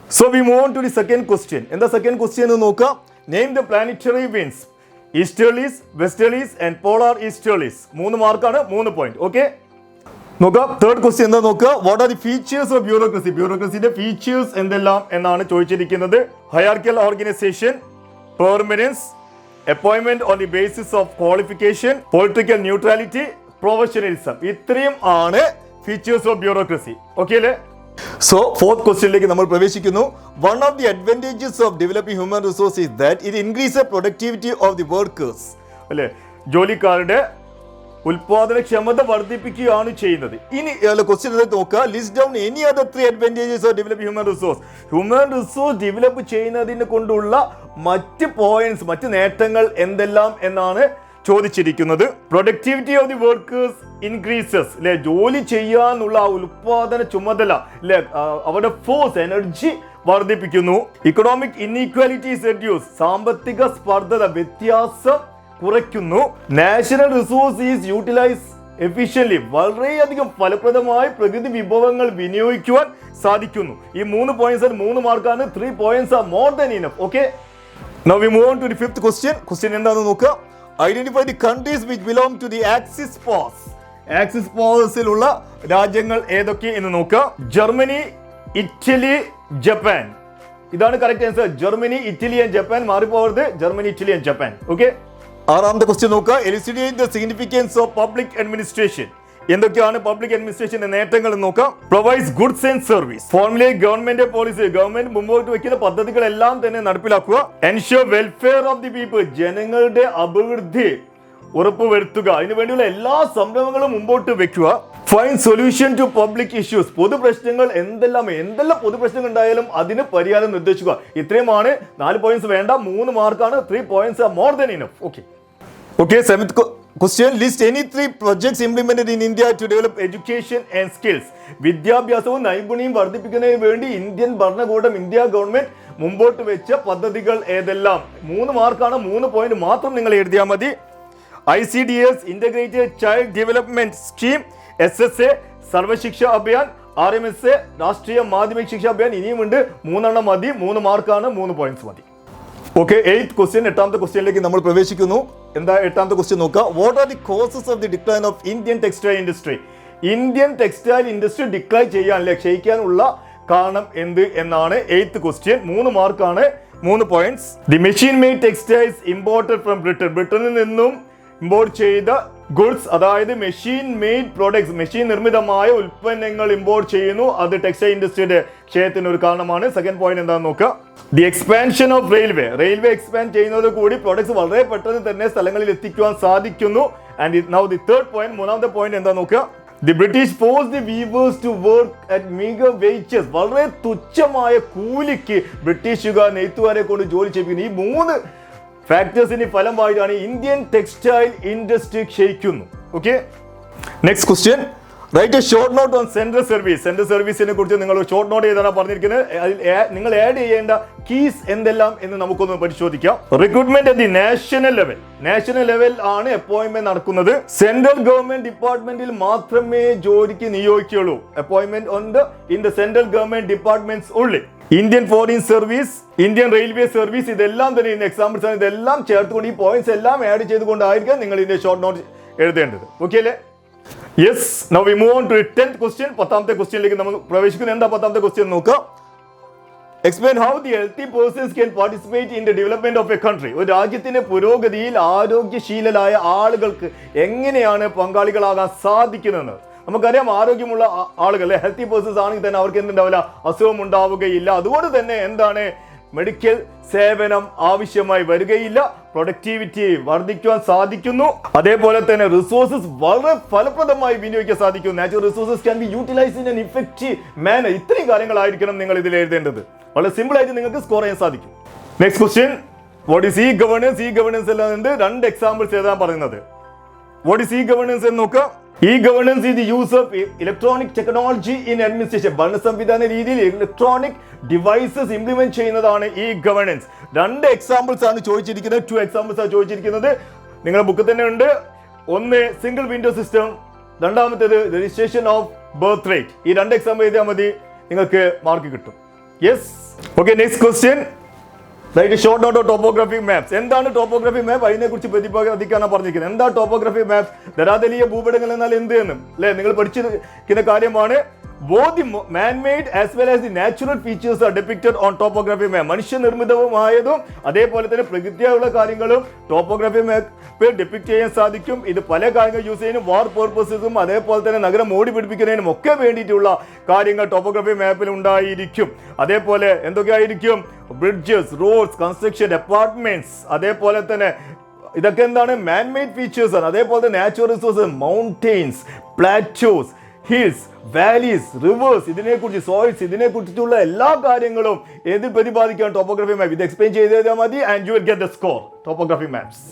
So we move on to the second question. In the second question, name the planetary winds. Easterlies, westerlies and polar easterlies. 3 മാർക്കാണ് 3 point. Okay, നോക്കാം. Third question എന്താ നോക്കുക. What are the features of bureaucracy? ബ്യൂറോക്രസിന്റെ features എന്തെല്ലാം എന്നാണ് ചോദിച്ചിരിക്കുന്നത്. Hierarchical organisation, permanence, appointment on the basis of qualification, political neutrality, professionalism. ഇത്രയും ആണ് ഫീച്ചേഴ്സ് ഓഫ് ബ്യൂറോക്രസി. ഓക്കെ അല്ലേ? സോ ഫോർത്ത് ക്വസ്റ്റ്യനിലേക്ക് നമ്മൾ പ്രവേശിക്കുന്നു. One of the advantages of developing human resource is that it increase productivity of the workers. അല്ലേ, ജോലിക്കാരുടെ ഉൽപാദനക്ഷമത വർദ്ധിപ്പിക്കുകയാണ് ചെയ്യുന്നത്. ഇനി ക്വസ്റ്റ്യൻ നോക്കുക. List down any other 3 advantages of developing human resource. Human resource develop ചെയ്യുന്നതിനെ കൊണ്ടുള്ള മറ്റ് പോയിന്റ്സ്, മറ്റ് നേട്ടങ്ങൾ എന്തെല്ലാം എന്നാണ് ചോദിച്ചിരിക്കുന്നത്. Productivity of the workers increases. അല്ലെ, ജോലി ചെയ്യാനുള്ള ഉൽപാദന ചുമതല, അല്ലെ, അവരുടെ ഫോഴ്സ്, എനർജി വർദ്ധിപ്പിക്കുന്നു. Economic inequalities reduce. സാമ്പത്തിക സ്പർദ്ധത, വ്യത്യാസം കുറയ്ക്കുന്നു. National resource is utilise efficiently. വളരെയധികം ഫലപ്രദമായി പ്രകൃതി വിഭവങ്ങൾ വിനിയോഗിക്കുവാൻ സാധിക്കുന്നു. ഈ 3 പോയിന്റ്സ് 3 മാർക്കാണ്. 3 points are more than enough. Okay, now we move on to the fifth question. Question എന്താണെന്ന് നോക്കുക. Identify the countries which belong to the axis powers. Axis പവേഴ്സിലുള്ള രാജ്യങ്ങൾ ഏതൊക്കെ എന്ന് നോക്കുക. Germany, Italy, Japan. ഇതാണ് correct answer. Germany, Italy and Japan. മാറിപ്പോകരുത്. Germany, Italy and Japan. Okay, ആറാമത്തെ ക്വസ്റ്റ്യൻ നോക്കുക. Elucidate the significance of public administration. എന്തൊക്കെയാണ് പബ്ലിക് അഡ്മിനിസ്ട്രേഷന്റെ നേട്ടങ്ങൾ എന്ന് നോക്കാം. Provides goods and service. Formulate government policy. Government മുമ്പോട്ട് വെക്കുന്ന പദ്ധതികളെല്ലാം തന്നെ നടപ്പിലാക്കുക. Ensure welfare of the people. ജനങ്ങളുടെ അഭിവൃദ്ധി ഉറപ്പുവരുത്തുക. അതിനുവേണ്ടിയുള്ള എല്ലാ സംരംഭങ്ങളും മുമ്പോട്ട് വെക്കുക. Find solution to public issues. പൊതുപ്രശ്നങ്ങൾ എന്തെല്ലാം പൊതുപ്രശ്നങ്ങൾ ഉണ്ടായാലും അതിന് പരിഹാരം നിർദ്ദേശിക്കുക. ഇത്രയുമാണ്. 4 പോയിന്റ്സ് വേണ്ട. 3 മാർക്കാണ്. 3 points are more than enough. Okay, seventh question. List any 3 projects implemented in India to develop education and skills. വിദ്യാഭ്യാസവും നൈപുണ്യവും വർദ്ധിപ്പിക്കുന്നതിന് വേണ്ടി ഇന്ത്യൻ ഭരണകൂടം, ഇന്ത്യ ഗവൺമെന്റ് മുമ്പോട്ട് വെച്ച പദ്ധതികൾ ഏതെല്ലാം? 3 മാർക്കാണ്. 3 പോയിന്റ് മാത്രം നിങ്ങൾ എഴുതിയാൽ മതി. ICDS, integrated child development scheme, SSA, Sarva Shiksha Abhiyan, RMSA, രാഷ്ട്രീയ മാധ്യമിക ശിക്ഷ അഭിയാൻ. ഇനിയുമുണ്ട്. 3 മതി. 3 മാർക്കാണ്. 3 പോയിന്റ്സ് മതി. Okay, 8th question. 8ാമത്തെ ക്വസ്റ്റ്യനിലേക്ക് നമ്മൾ പ്രവേശിക്കുന്നു. എന്താ 8ാമത്തെ ക്വസ്റ്റ്യൻ നോക്കുക. What are the causes of the decline of Indian textile industry? Indian textile industry decline ക്ഷയിക്കാനുള്ള കാരണം എന്ത് എന്നാണ് 8th ക്വസ്റ്റ്യൻ. 3 മാർക്കാണ്. 3 points. The machine made textiles imported from Britain. ബ്രിട്ടനിൽ നിന്നും ഇമ്പോർട്ട് ചെയ്ത ഗുഡ്സ്, അതായത് മെഷീൻ മെയ്ഡ് പ്രോഡക്ട്സ്, മെഷീൻ നിർമ്മിതമായ ഉൽപ്പന്നങ്ങൾ ഇമ്പോർട്ട് ചെയ്യുന്നു. അത് ടെക്സ്റ്റൈൽ ഇൻഡസ്ട്രിയുടെ ക്ഷയത്തിന് ഒരു കാരണമാണ്. സെക്കൻഡ് പോയിന്റ് എന്താണെന്ന് നോക്കുക. The expansion of railway expand ചെയ്യുന്നത് കൂടി പ്രോഡക്ട്സ് വളരെ പെട്ടെന്ന് തന്നെ സ്ഥലങ്ങളിൽ എത്തിക്കുവാൻ സാധിക്കുന്നു. And now the third point. 3ാമത്തെ പോയിന്റ് എന്താ നോക്കുക. The British force the weavers to work at meagre wages. വളരെ തുച്ഛമായ കൂലിക്ക് ബ്രിട്ടീഷുകാർ നെയ്ത്തുകാരെ കൊണ്ട് ജോലി ചെയ്യിപ്പിക്കുന്നു. ഈ 3 ഫാക്ടേഴ്സിന് ഫലമായിട്ടാണ് ഇന്ത്യൻ ടെക്സ്റ്റൈൽ ഇൻഡസ്ട്രി ക്ഷയിക്കുന്നു. Okay, next question. Write a short note on central service. Central സർവീസിനെ കുറിച്ച് നിങ്ങൾ ഷോർട്ട് നോട്ട് ചെയ്താണ് പറഞ്ഞിരിക്കുന്നത്. നിങ്ങൾ ആഡ് ചെയ്യേണ്ട കീസ് എന്തെല്ലാം എന്ന് നമുക്കൊന്ന് പരിശോധിക്കാം. Recruitment at the national level ആണ് അപ്പോയിന്റ്മെന്റ് നടക്കുന്നത്. സെൻട്രൽ ഗവൺമെന്റ് ഡിപ്പാർട്ട്മെന്റിൽ മാത്രമേ ജോലിക്ക് നിയോഗിക്കുകയുള്ളൂ. Appointment in the central government departments only. Indian foreign service, Indian railway service, ഇതെല്ലാം തന്നെ ഇന്ന് എക്സാമ്പിൾസ് ആണ്. ഇതെല്ലാം ചേർത്തുകൊണ്ട് ഈ പോയിന്റ്സ് എല്ലാം ആഡ് ചെയ്തുകൊണ്ടായിരിക്കും നിങ്ങൾ ഇതിന്റെ ഷോർട്ട് നോട്ട് എഴുതേണ്ടത്. ഓക്കെ അല്ലേ? Yes, now we move on to 10th question. 10ാമത്തെ ക്വസ്റ്റ്യനിലേക്ക് നമ്മൾ പ്രവേശിക്കുന്നു. എന്താ 10ാമത്തെ ക്വസ്റ്റ്യൻ നോക്കുക. Explain how the healthy persons can participate in the development of a country. ഒരു രാജ്യത്തിന്റെ പുരോഗതിയിൽ ആരോഗ്യശീലരായ ആളുകൾക്ക് എങ്ങനെയാണ് പങ്കാളികളാകാൻ സാധിക്കുന്നതെന്ന് നമുക്കറിയാം. ആരോഗ്യമുള്ള ആളുകൾ, ഹെൽത്തി പേഴ്സൺസ് ആണെങ്കിൽ തന്നെ അവർക്ക് എന്തുണ്ടാവില്ല, അസുഖം ഉണ്ടാവുകയില്ല. അതുകൊണ്ട് തന്നെ എന്താണ്, മെഡിക്കൽ സേവനം ആവശ്യമായി വരികയില്ല. പ്രൊഡക്ടിവിറ്റി വർദ്ധിക്കുവാൻ സാധിക്കുന്നു. അതേപോലെ തന്നെ റിസോഴ്സസ് വളരെ ഫലപ്രദമായി വിനിയോഗിക്കാൻ സാധിക്കും. Natural resources can be utilised in an effective manner. ഇത്രയും കാര്യങ്ങളായിരിക്കണം നിങ്ങൾ ഇതിൽ എഴുതേണ്ടത്. വളരെ സിമ്പിൾ ആയിട്ട് നിങ്ങൾക്ക് സ്കോർ ചെയ്യാൻ സാധിക്കും. Next question. What is E governance? E governance എല്ലാം 2 എക്സാമ്പിൾസ് എഴുതാൻ പറയുന്നത്. വാട്ട് ഈസ് ഇ ഗവേണൻസ് എന്ന് നോക്കുക. E-governance is the use of electronic technology in administration. ഭരണ സംവിധാന രീതിയിൽ ഇലക്ട്രോണിക് ഡിവൈസസ് ഇംപ്ലിമെന്റ് ചെയ്യുന്നതാണ് ഈ ഗവേണൻസ്. 2 എക്സാമ്പിൾസ് ആണ് ചോദിച്ചിരിക്കുന്നത്. 2 എക്സാമ്പിൾസ് ആണ് ചോദിച്ചിരിക്കുന്നത്. നിങ്ങളുടെ ബുക്കിൽ തന്നെ ഉണ്ട്. ഒന്ന് സിംഗിൾ വിൻഡോ സിസ്റ്റം, രണ്ടാമത്തേത് രജിസ്ട്രേഷൻ ഓഫ് ബർത്ത് റേറ്റ്. ഈ 2 എക്സാമ്പിൾ എഴുതിയാൽ മതി, നിങ്ങൾക്ക് മാർക്ക് കിട്ടും. Yes. Okay, next question. Short note of topographic maps. എന്താണ് ടോപ്പോഗ്രാഫിക് മാപ്പ്? അതിനെ കുറിച്ച് പ്രതിപാദിക്കാനാണ് പറഞ്ഞിരിക്കുന്നത്. എന്താ ടോപ്പോഗ്രാഫിക് മാപ്പ്? ധരാതലീയ ഭൂപടങ്ങൾ എന്നാൽ എന്ത് എന്നും അല്ലെ നിങ്ങൾ പഠിച്ചിരിക്കുന്ന കാര്യമാണ്. Both the man-made as well as the natural features are depicted on topography map. മനുഷ്യനിർമ്മിതവുമായതും അതേപോലെ തന്നെ പ്രകൃതിയായുള്ള കാര്യങ്ങളും ടോപ്പോഗ്രാഫി മാപ്പിൽ ഡിപ്പിക്ട് ചെയ്യാൻ സാധിക്കും. ഇത് പല കാര്യങ്ങൾ യൂസ് ചെയ്യാനും വാർ പർപ്പസസും അതേപോലെ തന്നെ നഗരം ഓടി പിടിപ്പിക്കുന്നതിനും ഒക്കെ വേണ്ടിയിട്ടുള്ള കാര്യങ്ങൾ ടോപ്പോഗ്രാഫി മാപ്പിൽ ഉണ്ടായിരിക്കും. അതേപോലെ എന്തൊക്കെയായിരിക്കും? ബ്രിഡ്ജസ്, റോഡ്സ്, കൺസ്ട്രക്ഷൻ, അപ്പാർട്ട്മെന്റ്സ്, അതേപോലെ തന്നെ ഇതൊക്കെ എന്താണ്? മാൻ മെയ്ഡ് ഫീച്ചേഴ്സ് ആണ്. അതേപോലെ തന്നെ natural resources, mountains, plateaus, hills, valleys, rivers, ഇതിനെക്കുറിച്ച് സോയിൽസ്, ഇതിനെക്കുറിച്ചുള്ള എല്ലാ കാര്യങ്ങളും ഏതിൽ പ്രതിപാദിക്കാൻ ടോപ്പോഗ്രാഫി മാപ്പ്. ഇത് എക്സ്പ്ലെയിൻ ചെയ്താൽ മതി and you will get the score. Topography maps.